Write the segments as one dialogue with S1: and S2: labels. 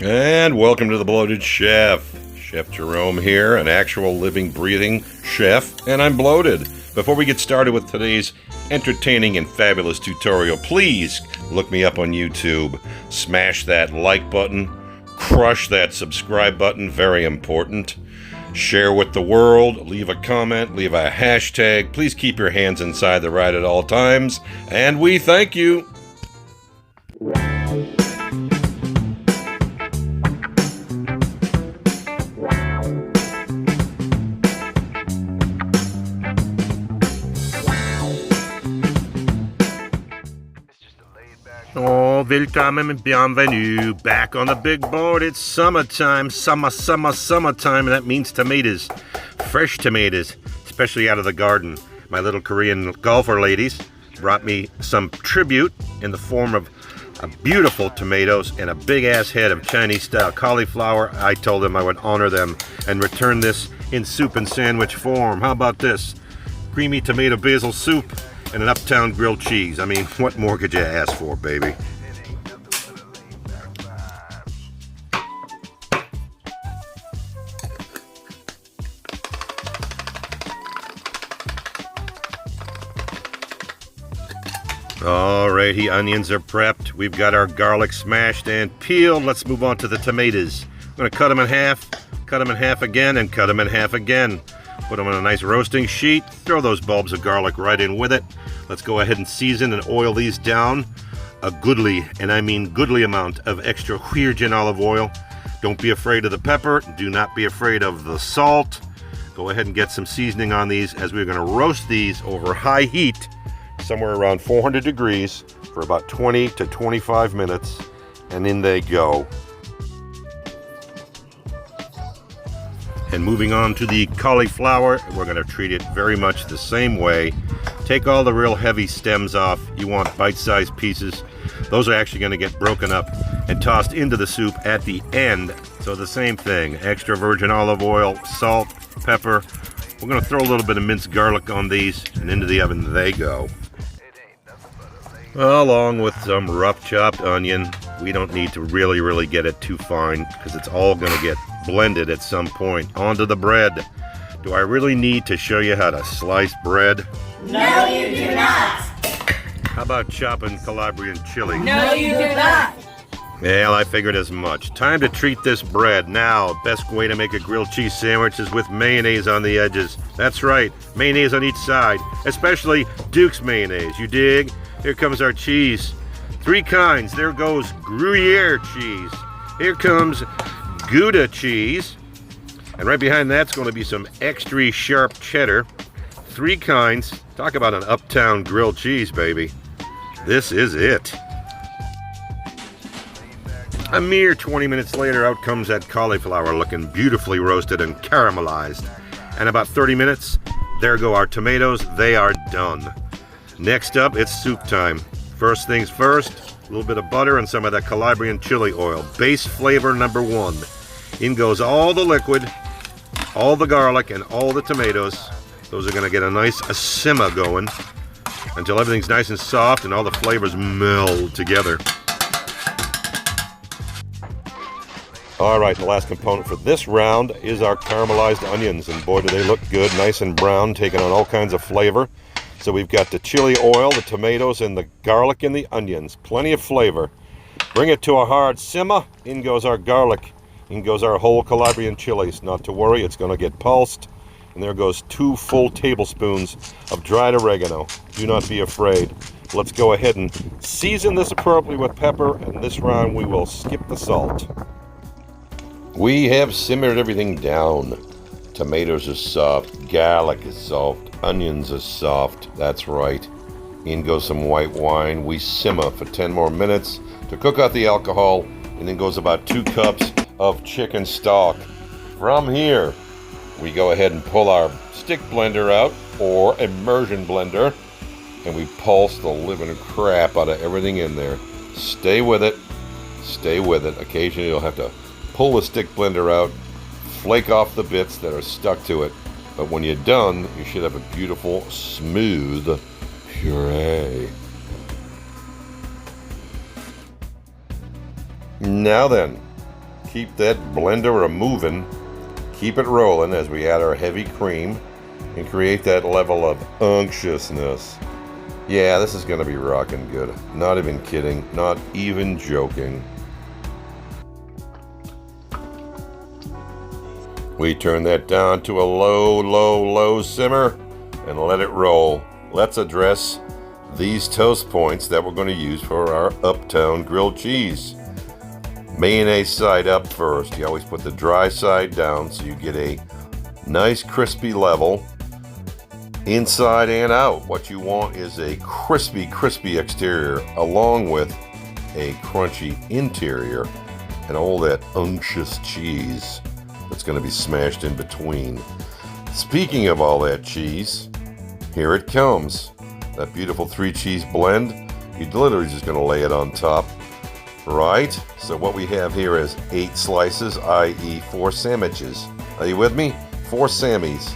S1: And welcome to the Bloated Chef. Chef Jerome here, an actual living, breathing chef, and I'm bloated. Before we get started with today's entertaining and fabulous tutorial, please look me up on YouTube. Smash that like button, crush that subscribe button, very important. Share with the world, leave a comment, leave a hashtag. Please keep your hands inside the ride at all times, and we thank you. Oh, willkommen and bienvenue. Back on the big board. It's summertime. Summertime. And that means tomatoes. Fresh tomatoes. Especially out of the garden. My little Korean golfer ladies brought me some tribute in the form of beautiful tomatoes and a big-ass head of Chinese-style cauliflower. I told them I would honor them and return this in soup and sandwich form. How about this? Creamy tomato basil soup and an Uptown grilled cheese. I mean, what more could you ask for, baby? Alrighty, onions are prepped. We've got our garlic smashed and peeled. Let's move on to the tomatoes. I'm gonna cut them in half again, and cut them in half again. Put them on a nice roasting sheet. Throw those bulbs of garlic right in with it. Let's go ahead and season and oil these down. A goodly, and I mean goodly amount of extra virgin olive oil. Don't be afraid of the pepper. Do not be afraid of the salt. Go ahead and get some seasoning on these as we're going to roast these over high heat, somewhere around 400 degrees for about 20 to 25 minutes. And in they go. And moving on to the cauliflower, we're going to treat it very much the same way. Take all the real heavy stems off. You want bite-sized pieces. Those are actually going to get broken up and tossed into the soup at the end. So the same thing, extra virgin olive oil, salt, pepper. We're going to throw a little bit of minced garlic on these, and into the oven they go. Along with some rough chopped onion. We don't need to really get it too fine because it's all going to get blended at some point. Onto the bread. Do I really need to show you how to slice bread?
S2: No, you do not.
S1: How about chopping Calabrian chili?
S2: No, you do not.
S1: Well, I figured as much. Time to treat this bread. Now, best way to make a grilled cheese sandwich is with mayonnaise on the edges. That's right, mayonnaise on each side, especially Duke's mayonnaise. You dig? Here comes our cheese. 3 kinds. There goes Gruyere cheese. Here comes Gouda cheese. And right behind that's going to be some extra sharp cheddar. 3 kinds. Talk about an Uptown grilled cheese, baby. This is it. A mere 20 minutes later, out comes that cauliflower looking beautifully roasted and caramelized. And about 30 minutes, there go our tomatoes. They are done. Next up, it's soup time. First things first, a little bit of butter and some of that Calabrian chili oil. Base flavor number 1. In goes all the liquid, all the garlic, and all the tomatoes. Those are going to get a nice simmer going until everything's nice and soft and all the flavors meld together. All right, the last component for this round is our caramelized onions. And boy, do they look good, nice and brown, taking on all kinds of flavor. So we've got the chili oil, the tomatoes, and the garlic and the onions. Plenty of flavor. Bring it to a hard simmer. In goes our garlic. In goes our whole Calabrian chilies. Not to worry, it's going to get pulsed. And there goes 2 full tablespoons of dried oregano. Do not be afraid. Let's go ahead and season this appropriately with pepper. And this round we will skip the salt. We have simmered everything down. Tomatoes are soft. Garlic is soft. Onions are soft. That's right. In goes some white wine. We simmer for 10 more minutes to cook out the alcohol, and then goes about 2 cups of chicken stock. From here, we go ahead and pull our stick blender out, or immersion blender, and we pulse the living crap out of everything in there. Stay with it. Stay with it. Occasionally you'll have to pull the stick blender out, flake off the bits that are stuck to it. But when you're done, you should have a beautiful, smooth puree. Now then, keep that blender a-moving. Keep it rolling as we add our heavy cream and create that level of unctuousness. Yeah, this is going to be rocking good. Not even kidding. Not even joking. We turn that down to a low simmer and let it roll. Let's address these toast points that we're going to use for our Uptown grilled cheese. Mayonnaise side up first. You always put the dry side down so you get a nice crispy level inside and out. What you want is a crispy exterior along with a crunchy interior and all that unctuous cheese that's going to be smashed in between. Speaking of all that cheese, here it comes. That beautiful 3-cheese blend. You're literally just going to lay it on top. Right? So what we have here is 8 slices, i.e. 4 sandwiches. Are you with me? 4 Sammies.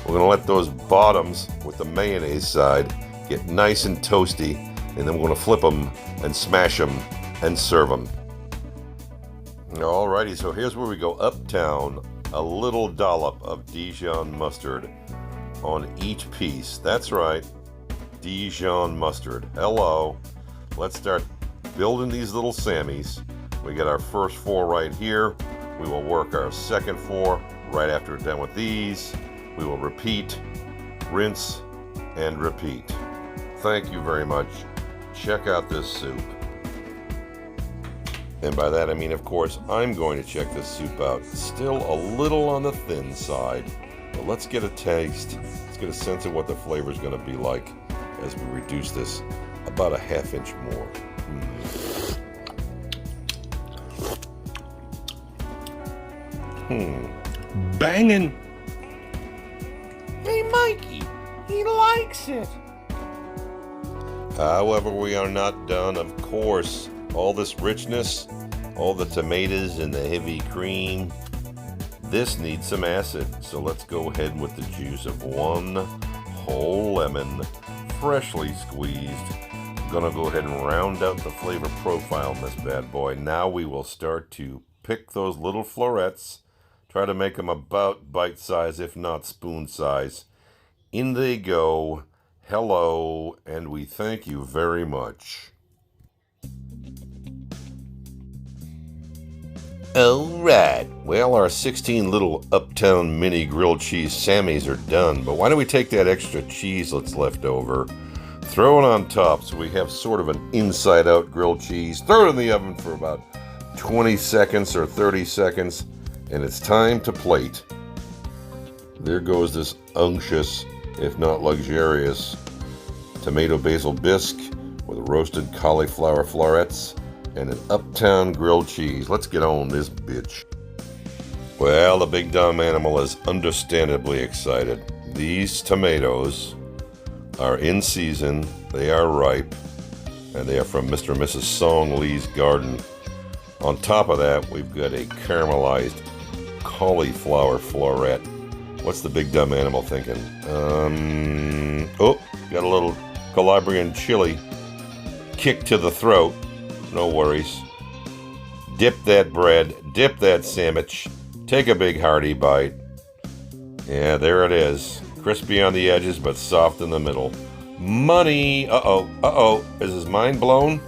S1: We're going to let those bottoms with the mayonnaise side get nice and toasty, and then we're going to flip them and smash them and serve them. Alrighty, so here's where we go Uptown. A little dollop of Dijon mustard on each piece. That's right, Dijon mustard. Hello. Let's start building these little Sammies. We got our first 4 right here. We will work our second 4 right after we're done with these. We will repeat, rinse, and repeat. Thank you very much. Check out this soup. And by that I mean, of course, I'm going to check this soup out. It's still a little on the thin side, but let's get a taste. Let's get a sense of what the flavor is going to be like as we reduce this about a ½ inch more. Banging.
S3: Hey, Mikey, he likes it.
S1: However, we are not done, of course. All this richness, all the tomatoes and the heavy cream, this needs some acid. So let's go ahead with the juice of 1 whole lemon, freshly squeezed. I'm gonna go ahead and round out the flavor profile in this bad boy. Now we will start to pick those little florets, try to make them about bite size, if not spoon size. In they go. Hello, and we thank you very much. Alright, well, our 16 little Uptown mini grilled cheese Sammies are done, but why don't we take that extra cheese that's left over, throw it on top so we have sort of an inside-out grilled cheese, throw it in the oven for about 20 seconds or 30 seconds, and it's time to plate. There goes this unctuous, if not luxurious, tomato basil bisque with roasted cauliflower florets and an Uptown grilled cheese. Let's get on this bitch. Well, the big dumb animal is understandably excited. These tomatoes are in season, they are ripe, and they are from Mr. and Mrs. Song Lee's garden. On top of that, we've got a caramelized cauliflower floret. What's the big dumb animal thinking? Oh, got a little Calabrian chili kick to the throat. No worries. Dip that bread, dip that sandwich, take a big hearty bite. Yeah, there it is. Crispy on the edges, but soft in the middle. Money! Uh-oh. Is his mind blown?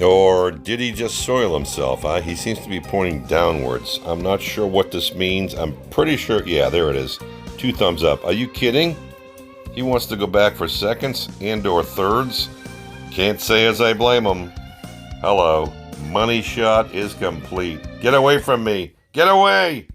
S1: Or did he just soil himself? He seems to be pointing downwards. I'm not sure what this means. I'm pretty sure... Yeah, there it is. 2 thumbs up. Are you kidding? He wants to go back for seconds and/or thirds? Can't say as I blame him. Hello. Money shot is complete. Get away from me. Get away!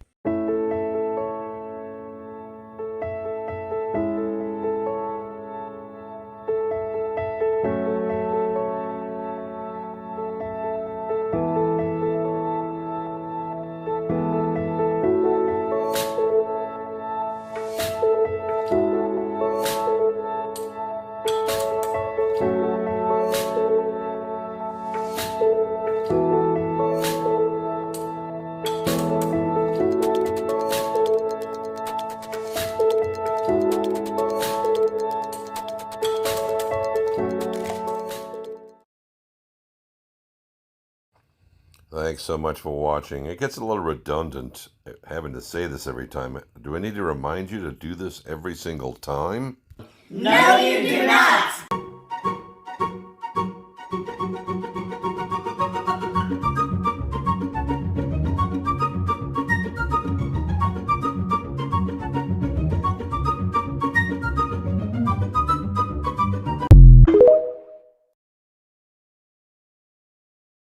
S1: Thanks so much for watching. It gets a little redundant having to say this every time. Do I need to remind you to do this every single time?
S2: No, you do not.